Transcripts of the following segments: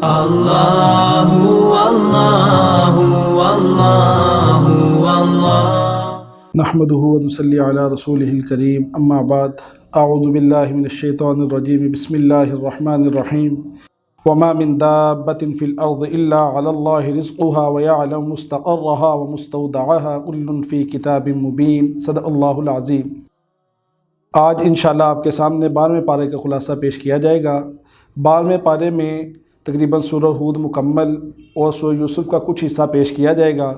اللہ اللہ اللہ اللہ نحمدہ ونصلی علی رسولہ الکریم اما بعد اعوذ باللہ من الشیطان الرجیم بسم اللہ الرحمن الرحیم وما من دابۃ فی الارض الا علی اللہ رزقها ویعلم مستقرها ومستودعها کل فی کتاب مبین صدق اللہ العظیم۔ آج انشاءاللہ آپ کے سامنے 12ویں پارے کا خلاصہ پیش کیا جائے گا۔ 12ویں پارے میں تقریباً سورہ ہود مکمل اور سورہ یوسف کا کچھ حصہ پیش کیا جائے گا۔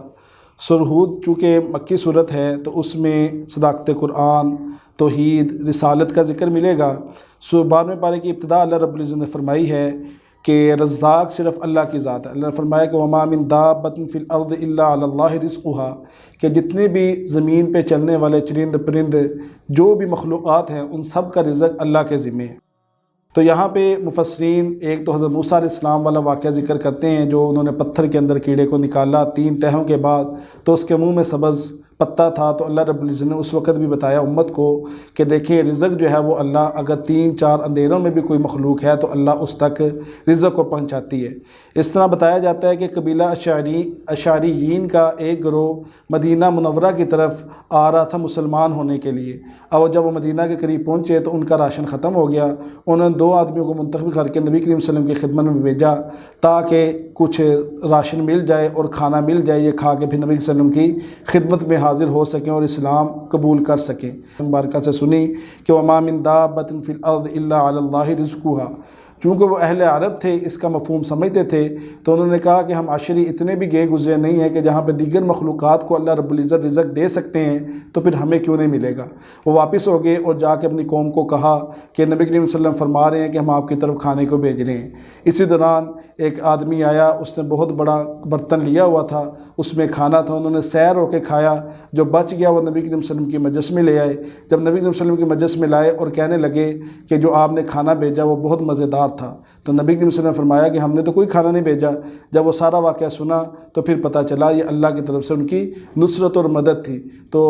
سورہ ہود چونکہ مکی صورت ہے تو اس میں صداقت قرآن، توحید، رسالت کا ذکر ملے گا۔ 12ویں پارے کی ابتدا اللہ رب العزت نے فرمائی ہے کہ رزاق صرف اللہ کی ذات ہے۔ اللہ نے فرمایا کہ وما من دابۃ فی الارض الا علی اللہ رزقها، کہ جتنے بھی زمین پہ چلنے والے چرند پرند جو بھی مخلوقات ہیں ان سب کا رزق اللہ کے ذمے ہے۔ تو یہاں پہ مفسرین ایک تو حضرت موسیٰ علیہ السلام والا واقعہ ذکر کرتے ہیں جو انہوں نے پتھر کے اندر کیڑے کو نکالا 3 تہوں کے بعد تو اس کے منہ میں سبز پتہ تھا، تو اللہ رب العزت نے اس وقت بھی بتایا امت کو کہ دیکھیں رزق جو ہے وہ اللہ اگر 3-4 اندھیروں میں بھی کوئی مخلوق ہے تو اللہ اس تک رزق کو پہنچاتی ہے۔ اس طرح بتایا جاتا ہے کہ قبیلہ اشعریین کا ایک گروہ مدینہ منورہ کی طرف آ رہا تھا مسلمان ہونے کے لیے، اور جب وہ مدینہ کے قریب پہنچے تو ان کا راشن ختم ہو گیا۔ انہوں نے 2 آدمیوں کو منتخب کر کے نبی کریم صلی اللہ علیہ وسلم کی خدمت میں بھیجا تاکہ کچھ راشن مل جائے اور کھانا مل جائے، یہ کھا کے پھر نبی صلی اللہ علیہ وسلم کی خدمت میں حاضر ہو سکیں اور اسلام قبول کر سکیں۔ مبارکہ سے سنی کہ وما من دابۃ فی الارض الا علی اللہ رزقها، چونکہ وہ اہل عرب تھے اس کا مفہوم سمجھتے تھے تو انہوں نے کہا کہ ہم عاشری اتنے بھی گئے گزرے نہیں ہیں کہ جہاں پہ دیگر مخلوقات کو اللہ رب العزت رزق دے سکتے ہیں تو پھر ہمیں کیوں نہیں ملے گا۔ وہ واپس ہو گئے اور جا کے اپنی قوم کو کہا کہ نبی کریم صلی اللہ علیہ وسلم فرما رہے ہیں کہ ہم آپ کی طرف کھانے کو بھیج رہے ہیں۔ اسی دوران ایک آدمی آیا، اس نے بہت بڑا برتن لیا ہوا تھا، اس میں کھانا تھا، انہوں نے سیر ہو کے کھایا، جو بچ گیا وہ نبی کریم صلی اللہ علیہ وسلم کی مجلس میں لے آئے۔ جب نبی کریم صلی اللہ علیہ وسلم کی مجلس میں لائے اور کہنے لگے کہ جو آپ نے کھانا بھیجا وہ بہت مزیدار تھا، تو نبی کریم صلی اللہ علیہ وسلم نے فرمایا کہ ہم نے تو کوئی کھانا نہیں بھیجا۔ جب وہ سارا واقعہ سنا تو پھر پتہ چلا یہ اللہ کی طرف سے ان کی نصرت اور مدد تھی۔ تو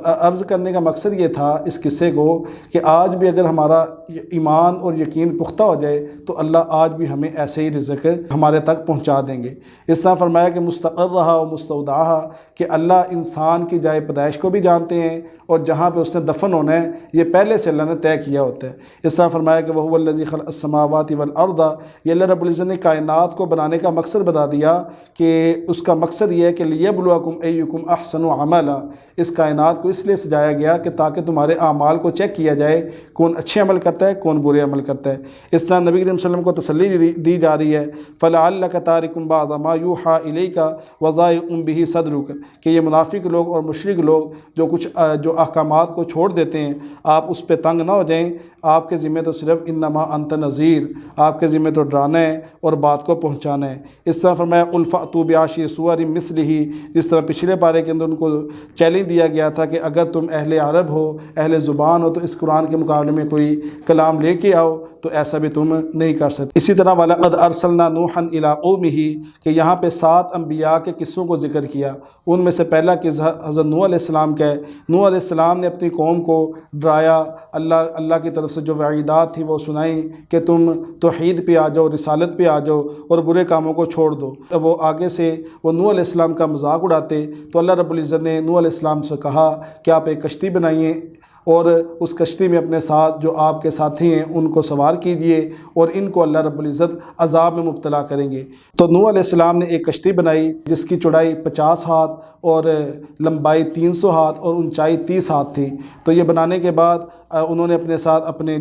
عرض کرنے کا مقصد یہ تھا اس قصے کو کہ آج بھی اگر ہمارا ایمان اور یقین پختہ ہو جائے تو اللہ آج بھی ہمیں ایسے ہی رزق ہمارے تک پہنچا دیں گے۔ اس طرح فرمایا کہ مستقرها و مستودعها، کہ اللہ انسان کی جائے پیدائش کو بھی جانتے ہیں اور جہاں پہ اس نے دفن ہونا ہے یہ پہلے سے اللہ نے طے کیا ہوتا ہے۔ اس طرح فرمایا کہ وَهُوَ الَّذِي خَلَقَ السَّمَاوَاتِ وَالْأَرْضَ، یہ اللہ رب العزت نے کائنات کو بنانے کا مقصد بتا دیا کہ اس کا مقصد یہ ہے کہ لِيَبْلُوَكُمْ أَيُّكُمْ أَحْسَنُ عَمَلًا، اس کائنات کو اس لیے سجایا گیا کہ تاکہ تمہارے اعمال کو چیک کیا جائے کون اچھے عمل کرتا ہے کون برے عمل کرتا ہے۔ اس طرح نبی کریم صلی اللہ علیہ وسلم کو تسلی دی جا رہی ہے فَلَعَلَّكَ تَارِكٌ بَعْضَ مَا يُوحَىٰ إِلَيْكَ وَضَائِعٌ بِهِ صَدْرُكَ، کہ یہ منافق لوگ اور مشرک لوگ جو احکامات کو چھوڑ دیتے ہیں آپ اس پہ تنگ نہ ہو جائیں، آپ کے ذمہ تو صرف انما انت نذیر، آپ کے ذمہ تو ڈرانا ہے اور بات کو پہنچانا ہے۔ اس طرح فرمایا قل فأتوا بعشر سور مثلہ، جس طرح پچھلے پارے کے اندر ان کو چیلنج دیا گیا تھا کہ اگر تم اہل عرب ہو، اہل زبان ہو تو اس قرآن کے مقابلے میں کوئی کلام لے کے آؤ، تو ایسا بھی تم نہیں کر سکتے۔ اسی طرح وَلَقَدْ أَرْسَلْنَا نُوحًا إِلَىٰ قَوْمِهِ، کہ یہاں پہ 7 انبیاء کے قصوں کو ذکر کیا، ان میں سے پہلا قصہ حضرت نوح علیہ السلام کا ہے۔ نوح علیہ السلام نے اپنی قوم کو ڈرایا، اللہ کی طرف سے جو وعیدات تھی وہ سنائیں کہ تم توحید پہ آ جاؤ، رسالت پہ آ جاؤ اور برے کاموں کو چھوڑ دو۔ وہ آگے سے وہ نوح علیہ السلام کا مذاق اڑاتے تو اللہ رب العزت نے نوح علیہ السلام سے کہا کہ آپ ایک کشتی بنائیے اور اس کشتی میں اپنے ساتھ جو آپ کے ساتھی ہیں ان کو سوار کیجئے اور ان کو اللہ رب العزت عذاب میں مبتلا کریں گے۔ تو نوح علیہ السلام نے ایک کشتی بنائی جس کی چوڑائی 50 ہاتھ اور لمبائی 300 ہاتھ اور اونچائی 30 ہاتھ تھی۔ تو یہ بنانے کے بعد انہوں نے اپنے ساتھ اپنے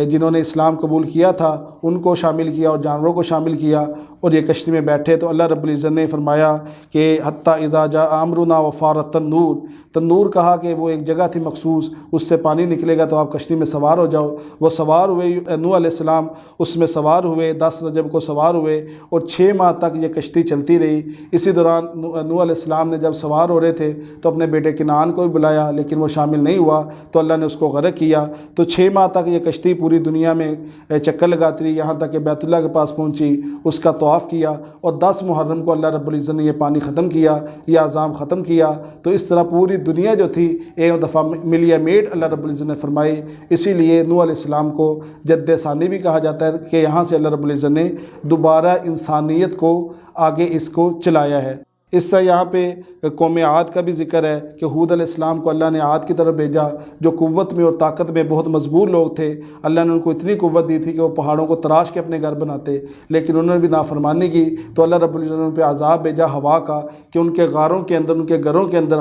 جنہوں نے اسلام قبول کیا تھا ان کو شامل کیا اور جانوروں کو شامل کیا اور یہ کشتی میں بیٹھے۔ تو اللہ رب العزت نے فرمایا کہ حتیٰ اذا جاء امرنا وفارت تنور، تنور کہا کہ وہ ایک جگہ تھی مخصوص، اس سے پانی نکلے گا تو آپ کشتی میں سوار ہو جاؤ۔ وہ سوار ہوئے، نوح علیہ السلام اس میں سوار ہوئے، 10 رجب کو سوار ہوئے اور 6 ماہ تک یہ کشتی چلتی رہی۔ اسی دوران نوح علیہ السلام نے جب سوار ہو رہے تھے تو اپنے بیٹے کنعان کو بھی بلایا لیکن وہ شامل نہیں ہوا تو اللہ نے اس کو غرق کیا۔ تو 6 ماہ تک یہ کشتی پوری دنیا میں چکر لگاتی رہی، یہاں تک کہ بیت اللہ کے پاس پہنچی، اس کا طواف کیا، اور 10 محرم کو اللہ رب العزت نے یہ پانی ختم کیا، یہ عذاب ختم کیا۔ تو اس طرح پوری دنیا جو تھی ایک دفعہ ملیا میٹ اللہ رب العزت نے فرمائی۔ اسی لیے نوح علیہ السلام کو جد ثانی بھی کہا جاتا ہے کہ یہاں سے اللہ رب العزت نے دوبارہ انسانیت کو آگے اس کو چلایا ہے۔ اس طرح یہاں پہ قوم عاد کا بھی ذکر ہے کہ حود علیہ السلام کو اللہ نے عاد کی طرف بھیجا، جو قوت میں اور طاقت میں بہت مضبوط لوگ تھے۔ اللہ نے ان کو اتنی قوت دی تھی کہ وہ پہاڑوں کو تراش کے اپنے گھر بناتے، لیکن انہوں نے بھی نافرمانی کی تو اللہ رب العزت نے ان پہ عذاب بھیجا ہوا کا، کہ ان کے غاروں کے اندر، ان کے گھروں کے اندر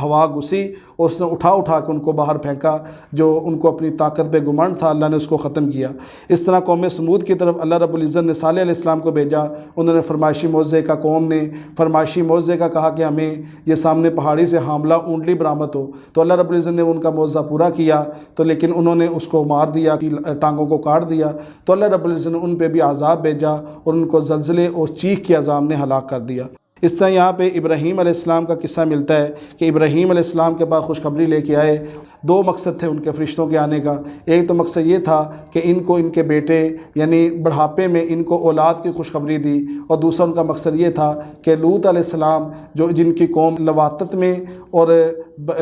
ہوا گھسی اور اس نے اٹھا کے ان کو باہر پھینکا۔ جو ان کو اپنی طاقت پہ گمنڈ تھا اللہ نے اس کو ختم کیا۔ اس طرح قوم سمود کی طرف اللہ رب العزت نے صالح علیہ السلام کو بھیجا، انہوں نے فرمائشی معجزے کا، قوم نے فرمائشی معجزے کا کہا کہ ہمیں یہ سامنے پہاڑی سے حاملہ اونٹنی برآمد ہو، تو اللہ رب العزت نے ان کا معجزہ پورا کیا، تو لیکن انہوں نے اس کو مار دیا، ٹانگوں کو کاٹ دیا، تو اللہ رب العزت نے ان پہ بھی عذاب بھیجا اور ان کو زلزلے اور چیخ کے عذاب نے ہلاک کر دیا۔ اس طرح یہاں پہ ابراہیم علیہ السلام کا قصہ ملتا ہے کہ ابراہیم علیہ السلام کے پاس خوشخبری لے کے آئے۔ 2 مقصد تھے ان کے فرشتوں کے آنے کا۔ ایک تو مقصد یہ تھا کہ ان کو ان کے بیٹے یعنی بڑھاپے میں ان کو اولاد کی خوشخبری دی، اور دوسرا ان کا مقصد یہ تھا کہ لوط علیہ السلام جو جن کی قوم لواطت میں اور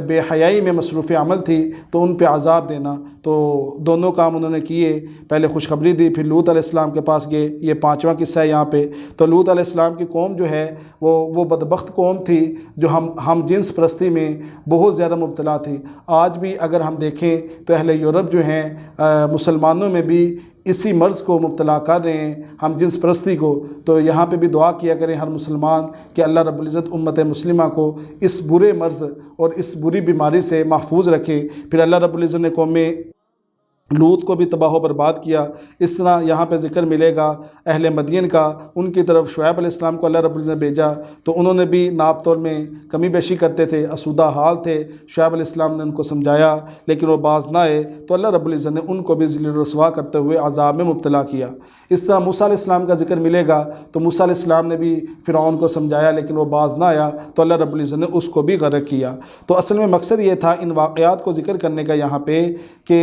بے حیائی میں مصروف عمل تھی تو ان پہ عذاب دینا۔ تو دونوں کام انہوں نے کیے، پہلے خوشخبری دی، پھر لوط علیہ السلام کے پاس گئے۔ یہ 5واں قصہ ہے یہاں پہ۔ تو لوط علیہ السلام کی قوم جو ہے وہ بدبخت قوم تھی جو ہم جنس پرستی میں بہت زیادہ مبتلا تھی۔ آج بھی اگر ہم دیکھیں تو اہل یورپ جو ہیں مسلمانوں میں بھی اسی مرض کو مبتلا کر رہے ہیں، ہم جنس پرستی کو۔ تو یہاں پہ بھی دعا کیا کریں ہر مسلمان کہ اللہ رب العزت امت مسلمہ کو اس برے مرض اور اس بری بیماری سے محفوظ رکھے۔ پھر اللہ رب العزت نے قوم لوط کو بھی تباہ و برباد کیا۔ اس طرح یہاں پہ ذکر ملے گا اہل مدین کا، ان کی طرف شعیب علیہ السلام کو اللہ رب العزت نے بھیجا، تو انہوں نے بھی ناپ تول میں کمی بیشی کرتے تھے، اسودہ حال تھے۔ شعیب علیہ السلام نے ان کو سمجھایا لیکن وہ باز نہ آئے، تو اللہ رب العزت نے ان کو بھی ذل و رسوا کرتے ہوئے عذاب میں مبتلا کیا۔ اس طرح موسیٰ علیہ السلام کا ذکر ملے گا، تو موسیٰ علیہ السلام نے بھی فرعون کو سمجھایا لیکن وہ باز نہ آیا، تو اللہ رب العزت نے اس کو بھی غرق کیا۔ تو اصل میں مقصد یہ تھا ان واقعات کو ذکر کرنے کا یہاں پہ کہ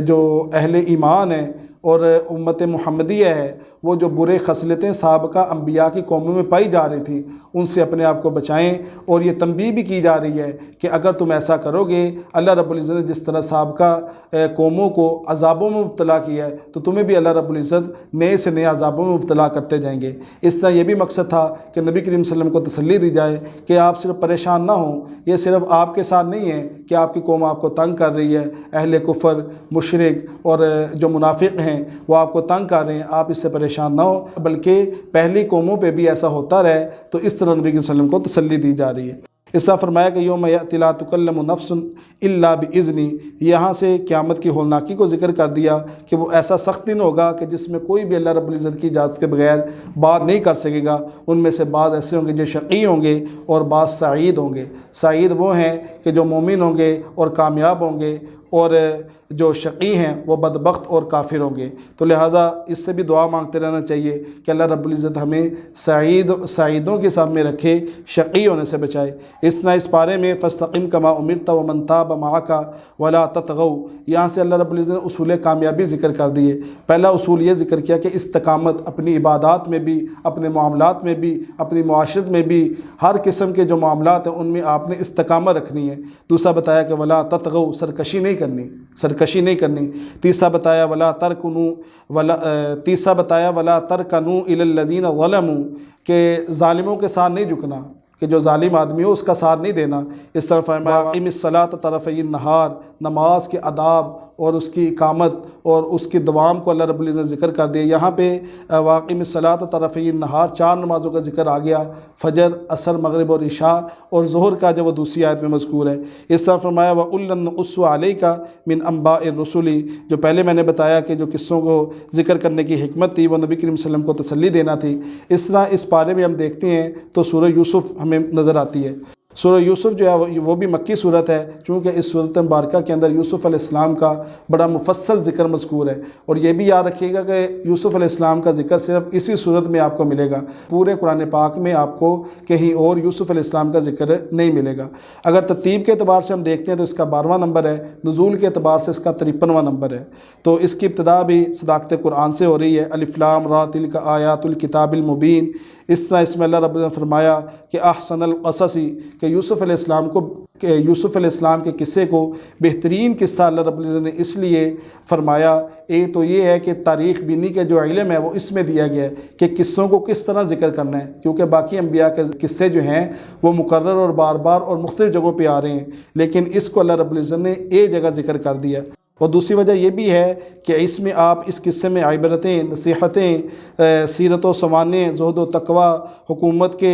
جو اہل ایمان ہیں اور امت محمدیہ ہے وہ جو برے خصلتیں سابقہ انبیاء کی قوموں میں پائی جا رہی تھیں ان سے اپنے آپ کو بچائیں، اور یہ تنبیہ بھی کی جا رہی ہے کہ اگر تم ایسا کرو گے، اللہ رب العزت نے جس طرح سابقہ قوموں کو عذابوں میں مبتلا کیا ہے تو تمہیں بھی اللہ رب العزت نئے سے نئے عذابوں میں مبتلا کرتے جائیں گے۔ اس طرح یہ بھی مقصد تھا کہ نبی کریم صلی اللہ علیہ وسلم کو تسلی دی جائے کہ آپ صرف پریشان نہ ہوں، یہ صرف آپ کے ساتھ نہیں ہے کہ آپ کی قوم آپ کو تنگ کر رہی ہے، اہل کفر، مشرک اور جو منافق ہیں وہ آپ کو تنگ کر رہے ہیں، آپ اس سے پریشان نہ ہو، بلکہ پہلی قوموں پہ بھی ایسا ہوتا رہے۔ تو اس طرح نبی صلی اللہ علیہ وسلم کو تسلی دی جا رہی ہے۔ اس طرح فرمایا کہ یوم یأتی لا تکلم نفس الا بإذنی، یہاں سے قیامت کی ہولناکی کو ذکر کر دیا کہ وہ ایسا سخت دن ہوگا کہ جس میں کوئی بھی اللہ رب العزت کی اجازت کے بغیر بات نہیں کر سکے گا۔ ان میں سے بعض ایسے ہوں گے جو شقی ہوں گے اور بعض سعید ہوں گے۔ سعید وہ ہیں کہ جو مومن ہوں گے اور کامیاب ہوں گے، اور جو شقی ہیں وہ بدبخت اور کافر ہوں گے۔ تو لہٰذا اس سے بھی دعا مانگتے رہنا چاہیے کہ اللہ رب العزت ہمیں سعیدوں کے ساتھ میں رکھے، شقی ہونے سے بچائے۔ اس طرح اس پارے میں فاستقم کما امرت ومن تاب معک ولا تطغوا، یہاں سے اللہ رب العزت نے اصول کامیابی ذکر کر دیے۔ پہلا اصول یہ ذکر کیا کہ استقامت اپنی عبادات میں بھی، اپنے معاملات میں بھی، اپنی معاشرت میں بھی، ہر قسم کے جو معاملات ہیں ان میں آپ نے استقامت رکھنی ہے۔ دوسرا بتایا کہ ولا تطغوا، سرکشی نہیں کرنی۔ تیسرا بتایا ولا ترکنوا الی الذین ظلموا، کہ ظالموں کے ساتھ نہیں جھکنا، کہ جو ظالم آدمی ہو اس کا ساتھ نہیں دینا۔ اس طرح فرمایا واقم الصلاۃ طرفی النہار، نماز کے آداب اور اس کی اقامت اور اس کی دوام کو اللہ رب العزت نے ذکر کر دیا۔ یہاں پہ واقم الصلاۃ طرفی النہار 4 نمازوں کا ذکر آ گیا، فجر، عصر، مغرب اور عشاء، اور ظہر کا جو وہ دوسری آیت میں مذکور ہے۔ اس طرح فرمایا وَأُولًا نَقُصُّ عَلَيْكَ مِنْ أَنْبَاءِ الرُّسُلِ، جو پہلے میں نے بتایا کہ جو قصوں کو ذکر کرنے کی حکمت تھی وہ نبی کریم صلی اللہ علیہ وسلم کو تسلی دینا تھی۔ اس طرح اس بارے میں ہم دیکھتے ہیں تو سورہ یوسف ہمیں نظر آتی ہے۔ سورہ یوسف جو ہے وہ بھی مکی صورت ہے، چونکہ اس صورت مبارکہ کے اندر یوسف علیہ السلام کا بڑا مفصل ذکر مذکور ہے۔ اور یہ بھی یاد رکھیے گا کہ یوسف علیہ السلام کا ذکر صرف اسی صورت میں آپ کو ملے گا، پورے قرآن پاک میں آپ کو کہیں اور یوسف علیہ السلام کا ذکر نہیں ملے گا۔ اگر ترتیب کے اعتبار سے ہم دیکھتے ہیں تو اس کا 12واں نمبر ہے، نزول کے اعتبار سے اس کا 53واں نمبر ہے۔ تو اس کی ابتدا بھی صداقت قرآن سے ہو رہی ہے، الف لام را تلک آیات الکتاب المبین۔ اس طرح اس میں اللہ رب نے فرمایا کہ احسن القصصی، کہ یوسف علیہ السلام کے قصے کو بہترین قصہ اللہ رب العزت نے اس لیے فرمایا، ایک تو یہ ہے کہ تاریخ بینی کے جو علم ہے وہ اس میں دیا گیا ہے کہ قصوں کو کس طرح ذکر کرنا ہے، کیونکہ باقی انبیاء کے قصے جو ہیں وہ مکرر اور بار بار اور مختلف جگہوں پہ آ رہے ہیں، لیکن اس کو اللہ رب العزت نے ایک جگہ ذکر کر دیا۔ اور دوسری وجہ یہ بھی ہے کہ اس میں آپ اس قصے میں عبرتیں، نصیحتیں، سیرت و سوانح، زہد و تقوی، حکومت کے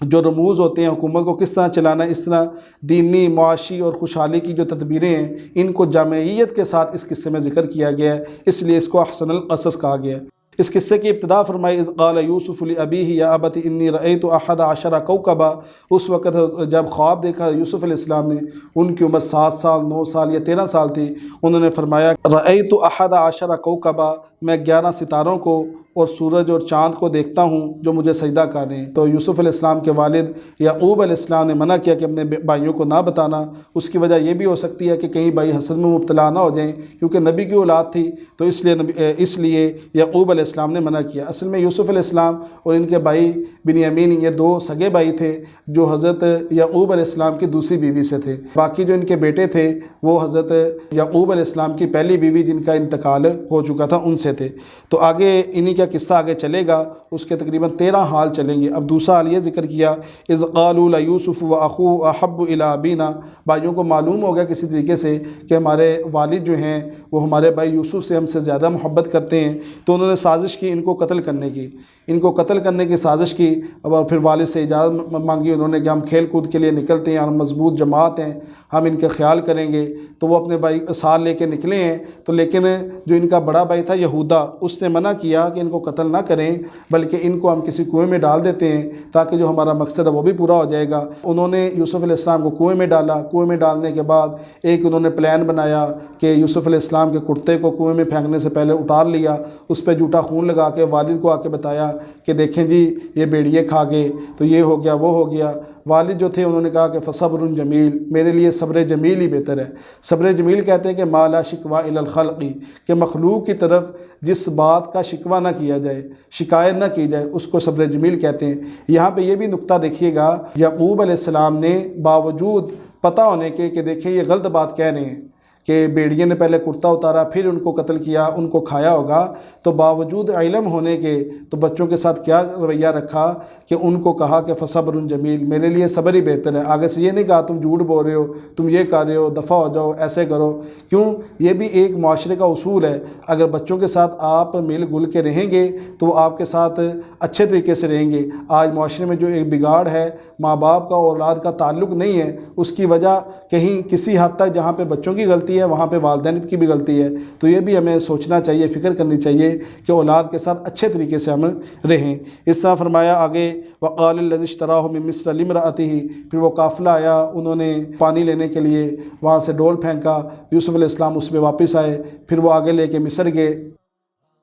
جو رموز ہوتے ہیں، حکومت کو کس طرح چلانا، اس طرح دینی، معاشی اور خوشحالی کی جو تدبیریں ہیں ان کو جامعیت کے ساتھ اس قصے میں ذکر کیا گیا ہے، اس لیے اس کو احسن القصص کہا گیا ہے۔ اس قصے کی ابتدا فرمائی اذ قال یوسف لابیہ یا ابت انی رأیت 11 کوکبا، اس وقت جب خواب دیکھا یوسف علیہ السلام نے، ان کی عمر 7 سال 9 سال یا 13 سال تھی، انہوں نے فرمایا رأیت 11 کوکبا، میں 11 ستاروں کو اور سورج اور چاند کو دیکھتا ہوں جو مجھے سجدہ کر رہے ہیں۔ تو یوسف علیہ السلام کے والد یعقوب علیہ السلام نے منع کیا کہ اپنے بھائیوں کو نہ بتانا، اس کی وجہ یہ بھی ہو سکتی ہے کہ کہیں بھائی حسد میں مبتلا نہ ہو جائیں، کیونکہ نبی کی اولاد تھی، تو اس لیے یعقوب علیہ السلام نے منع کیا۔ اصل میں یوسف علیہ السلام اور ان کے بھائی بنیامین، یہ 2 سگے بھائی تھے جو حضرت یعقوب علیہ السلام کی دوسری بیوی سے تھے، باقی جو ان کے بیٹے تھے وہ حضرت یعقوب علیہ السلام کی پہلی بیوی جن کا انتقال ہو چکا تھا ان سے تھے۔ تو آگے انہی کا قصہ آگے چلے گا، اس کے تقریباً 13 حال چلیں گے۔ اب دوسرا حال یہ ذکر کیا اذ قالوا لیوسف واخوہ احب الی ابینا، بھائیوں کو معلوم ہو گیا کسی طریقے سے کہ ہمارے والد جو ہیں وہ ہمارے بھائی یوسف سے ہم سے زیادہ محبت کرتے ہیں، تو انہوں نے سازش کی ان کو قتل کرنے کی، سازش کی۔ اور پھر والد سے اجازت مانگی انہوں نے کہ ہم کھیل کود کے لیے نکلتے ہیں، ہم مضبوط جماعت ہیں، ہم ان کا خیال کریں گے۔ تو وہ اپنے بھائی ساتھ لے کے نکلے ہیں، تو لیکن جو ان کا بڑا بھائی تھا یہودا، اس نے منع کیا کہ ان کو قتل نہ کریں، بلکہ ان کو ہم کسی کنویں میں ڈال دیتے ہیں تاکہ جو ہمارا مقصد ہے وہ بھی پورا ہو جائے گا۔ انہوں نے یوسف علیہ السلام کو کنویں میں ڈالا، کنویں میں ڈالنے کے بعد ایک انہوں نے پلان بنایا کہ یوسف علیہ السلام کے کرتے کو کنویں میں پھینکنے سے پہلے اتار لیا، اس پہ جھوٹا خون لگا کے والد کو آ کے بتایا کہ دیکھیں جی یہ بھیڑیے کھا گئے، تو یہ ہو گیا وہ ہو گیا۔ والد جو تھے انہوں نے کہا کہ فصبر جمیل، میرے لیے صبر جمیل ہی بہتر ہے۔ صبر جمیل کہتے ہیں کہ ما لا شکوہ الی الخلق، کہ مخلوق کی طرف جس بات کا شکوہ نہ کیا جائے، شکایت نہ کی جائے، اس کو صبر جمیل کہتے ہیں۔ یہاں پہ یہ بھی نقطہ دیکھیے گا، یعقوب علیہ السلام نے باوجود پتہ ہونے کے کہ دیکھیں یہ غلط بات کہہ رہے ہیں کہ بیڑیے نے پہلے کرتا اتارا پھر ان کو قتل کیا، ان کو کھایا ہوگا، تو باوجود علم ہونے کے تو بچوں کے ساتھ کیا رویہ رکھا کہ ان کو کہا کہ فصبر جمیل، میرے لیے صبر ہی بہتر ہے۔ آگے سے یہ نہیں کہا تم جھوٹ بول رہے ہو، تم یہ کر رہے ہو، دفع ہو جاؤ، ایسے کرو۔ کیوں؟ یہ بھی ایک معاشرے کا اصول ہے، اگر بچوں کے ساتھ آپ مل گل کے رہیں گے تو وہ آپ کے ساتھ اچھے طریقے سے رہیں گے۔ آج معاشرے میں جو ایک بگاڑ ہے، ماں باپ کا اور اولاد کا تعلق نہیں ہے، اس کی وجہ کہیں کسی حد تک جہاں پہ بچوں کی غلطی ہے وہاں پہ والدین کی بھی غلطی ہے۔ تو یہ بھی ہمیں سوچنا چاہیے، فکر کرنی چاہیے کہ اولاد کے ساتھ اچھے طریقے سے ہم رہیں۔ اس طرح فرمایا آگے وقال الذی اشتراه من مصر لامرأته، پھر وہ قافلہ آیا، انہوں نے پانی لینے کے لیے وہاں سے ڈول پھینکا، یوسف علیہ السلام اس میں واپس آئے، پھر وہ آگے لے کے مصر گئے،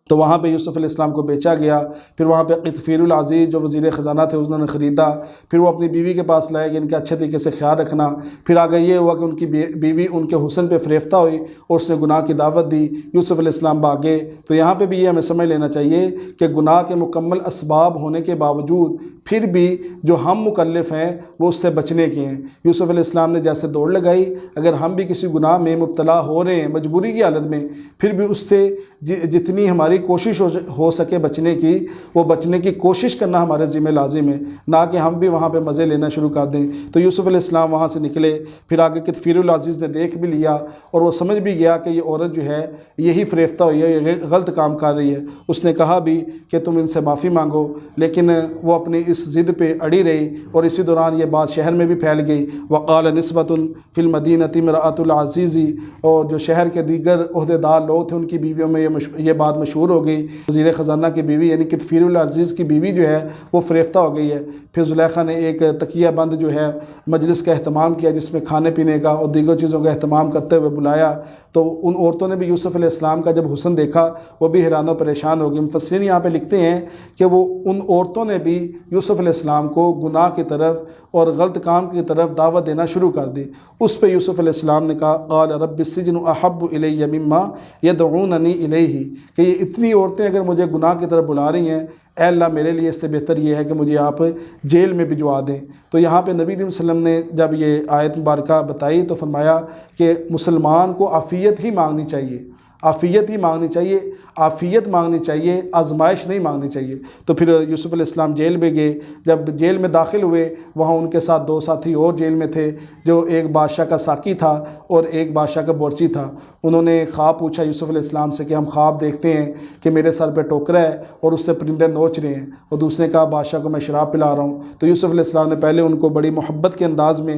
تو وہاں پہ یوسف علیہ السلام کو بیچا گیا۔ پھر وہاں پہ قطفیر العزیز جو وزیر خزانہ تھے انہوں نے خریدا، پھر وہ اپنی بیوی کے پاس لائے کہ ان کا اچھے طریقے سے خیال رکھنا۔ پھر آگے یہ ہوا کہ ان کی بیوی ان کے حسن پہ فریفتہ ہوئی اور اس نے گناہ کی دعوت دی، یوسف علیہ السلام بھاگے۔ تو یہاں پہ بھی یہ ہمیں سمجھ لینا چاہیے کہ گناہ کے مکمل اسباب ہونے کے باوجود پھر بھی جو ہم مکلف ہیں وہ اس سے بچنے کے ہیں۔ یوسف علیہ السلام نے جیسے دوڑ لگائی، اگر ہم بھی کسی گناہ میں مبتلا ہو رہے ہیں مجبوری کی حالت میں، پھر بھی اس سے جتنی ہماری کوشش ہو سکے بچنے کی، وہ بچنے کی کوشش کرنا ہمارے ذمہ لازم ہے، نہ کہ ہم بھی وہاں پہ مزے لینا شروع کر دیں۔ تو یوسف علیہ السلام وہاں سے نکلے، پھر آگے قطفیر العزیز نے دیکھ بھی لیا اور وہ سمجھ بھی گیا کہ یہ عورت جو ہے یہی فریفتہ ہوئی ہے، یہ غلط کام کر رہی ہے۔ اس نے کہا بھی کہ تم ان سے معافی مانگو، لیکن وہ اپنی اس ضد پہ اڑی رہی اور اسی دوران یہ بات شہر میں بھی پھیل گئی۔ وقال نسبۃ فی المدینہ امرأۃ العزیز، اور جو شہر کے دیگر عہدیدار لوگ تھے ان کی بیویوں میں یہ بات مشہور مجبور ہو گئی، وزیر خزانہ کی بیوی یعنی کتفیر العزیز کی بیوی جو ہے وہ فریفتہ ہو گئی ہے۔ پھر زلیخا نے ایک تکیہ بند جو ہے مجلس کا اہتمام کیا، جس میں کھانے پینے کا اور دیگر چیزوں کا اہتمام کرتے ہوئے بلایا، تو ان عورتوں نے بھی یوسف علیہ السلام کا جب حسن دیکھا وہ بھی حیران و پریشان ہو گئی۔ مفسرین یہاں پہ لکھتے ہیں کہ وہ ان عورتوں نے بھی یوسف علیہ السلام کو گناہ کی طرف اور غلط کام کی طرف دعوت دینا شروع کر دی۔ اس پہ یوسف علیہ السلام نے کہا قال رب السجن احب الی مما یدعوننی الیہ، کہ یہ اتنی عورتیں اگر مجھے گناہ کی طرف بلا رہی ہیں، اے اللہ میرے لیے اس سے بہتر یہ ہے کہ مجھے آپ جیل میں بھجوا دیں۔ تو یہاں پہ نبی علیہ وسلم نے جب یہ آیت مبارکہ بتائی تو فرمایا کہ مسلمان کو عافیت ہی مانگنی چاہیے، عافیت ہی مانگنی چاہیے، عافیت مانگنی چاہیے، آزمائش نہیں مانگنی چاہیے۔ تو پھر یوسف علیہ السلام جیل میں گئے، جب جیل میں داخل ہوئے وہاں ان کے ساتھ 2 ساتھی اور جیل میں تھے، جو ایک بادشاہ کا ساقی تھا اور ایک بادشاہ کا بورچی تھا۔ انہوں نے خواب پوچھا یوسف علیہ السلام سے کہ ہم خواب دیکھتے ہیں کہ میرے سر پہ ٹوکرا ہے اور اس سے پرندے نوچ رہے ہیں، اور دوسرے نے کہا بادشاہ کو میں شراب پلا رہا ہوں۔ تو یوسف علیہ السلام نے پہلے ان کو بڑی محبت کے انداز میں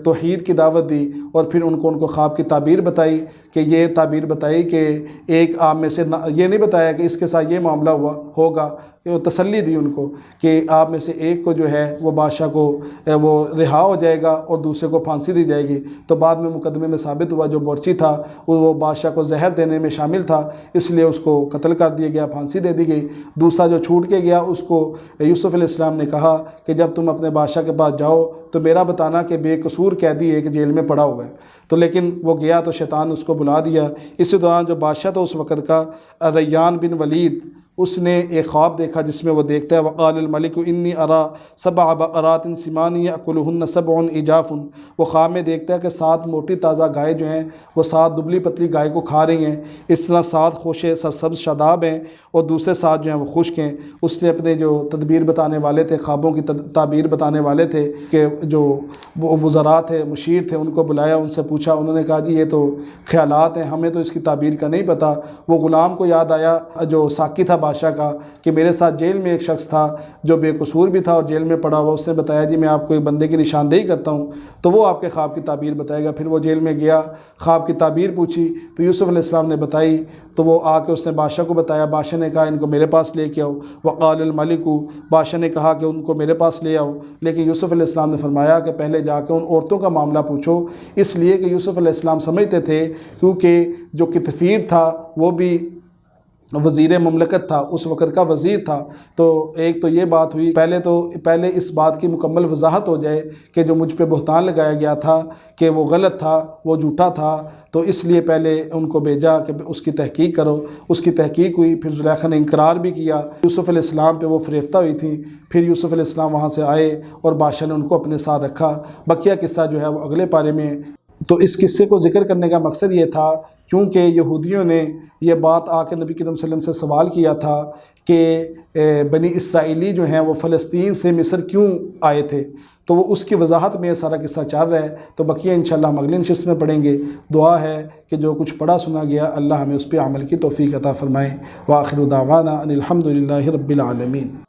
توحید کی دعوت دی، اور پھر ان کو خواب کی تعبیر بتائی، کہ یہ تعبیر بتائی کہ ایک آپ میں سے، یہ نہیں بتایا کہ اس کے ساتھ یہ معاملہ ہوگا، کہ وہ تسلی دی ان کو کہ آپ میں سے ایک کو جو ہے وہ بادشاہ کو وہ رہا ہو جائے گا اور دوسرے کو پھانسی دی جائے گی۔ تو بعد میں مقدمے میں ثابت ہوا جو بورچی تھا وہ بادشاہ کو زہر دینے میں شامل تھا، اس لیے اس کو قتل کر دیا گیا، پھانسی دے دی گئی۔ دوسرا جو چھوٹ کے گیا اس کو یوسف علیہ السلام نے کہا کہ جب تم اپنے بادشاہ کے پاس جاؤ تو میرا بتانا کہ بے قصور قیدی ایک جیل میں پڑا ہوا ہے۔ تو لیکن وہ گیا تو شیطان اس کو بلا دیا۔ اسی دوران جو بادشاہ تھا اس وقت کا ریان بن ولید، اس نے ایک خواب دیکھا جس میں وہ دیکھتا ہے وقال الملک انی ارا 7 بقرات سمان یاکلہن 7 عجاف۔ وہ خواب میں دیکھتا ہے کہ 7 موٹی تازہ گائے جو ہیں وہ 7 دبلی پتلی گائے کو کھا رہی ہیں، اس طرح 7 خوشے سرسبز شاداب ہیں اور دوسرے 7 جو ہیں وہ خشک ہیں۔ اس نے اپنے جو تدبیر بتانے والے تھے، خوابوں کی تعبیر بتانے والے تھے، کہ جو وزراء تھے، مشیر تھے، ان کو بلایا، ان سے پوچھا۔ انہوں نے کہا جی یہ تو خیالات ہیں، ہمیں تو اس کی تعبیر کا نہیں پتہ۔ وہ غلام کو یاد آیا جو ساقی تھا بادشاہ کا، کہ میرے ساتھ جیل میں ایک شخص تھا جو بے قصور بھی تھا اور جیل میں پڑا ہوا، اس نے بتایا جی میں آپ کو ایک بندے کی نشاندہی کرتا ہوں تو وہ آپ کے خواب کی تعبیر بتائے گا۔ پھر وہ جیل میں گیا، خواب کی تعبیر پوچھی تو یوسف علیہ السلام نے بتائی، تو وہ آ کے اس نے بادشاہ کو بتایا۔ بادشاہ نے کہا ان کو میرے پاس لے کے آؤ۔ وقال الملک، بادشاہ نے کہا کہ ان کو میرے پاس لے آؤ، لیکن یوسف علیہ السلام نے فرمایا کہ پہلے جا کے ان عورتوں کا معاملہ پوچھو، اس لیے کہ یوسف علیہ السلام سمجھتے تھے کیونکہ جو کتفیر تھا وہ بھی وزیر مملکت تھا، اس وقت کا وزیر تھا۔ تو ایک تو یہ بات ہوئی، پہلے اس بات کی مکمل وضاحت ہو جائے کہ جو مجھ پہ بہتان لگایا گیا تھا کہ وہ غلط تھا، وہ جھوٹا تھا، تو اس لیے پہلے ان کو بھیجا کہ اس کی تحقیق کرو۔ اس کی تحقیق ہوئی، پھر زلیخا نے انقرار بھی کیا، یوسف علیہ السلام پہ وہ فریفتہ ہوئی تھیں۔ پھر یوسف علیہ السلام وہاں سے آئے اور بادشاہ نے ان کو اپنے ساتھ رکھا۔ بقیہ قصہ جو ہے وہ اگلے پارے میں۔ تو اس قصے کو ذکر کرنے کا مقصد یہ تھا کیونکہ یہودیوں نے یہ بات آ کے نبی کریم صلی اللہ علیہ وسلم سے سوال کیا تھا کہ بنی اسرائیلی جو ہیں وہ فلسطین سے مصر کیوں آئے تھے، تو وہ اس کی وضاحت میں یہ سارا قصہ چل رہا ہے۔ تو بقیہ انشاءاللہ ہم اگلی نشست میں پڑھیں گے۔ دعا ہے کہ جو کچھ پڑھا سنا گیا اللہ ہمیں اس پہ عمل کی توفیق عطا فرمائے۔ وآخر دعوانا ان الحمد للہ رب العالمین۔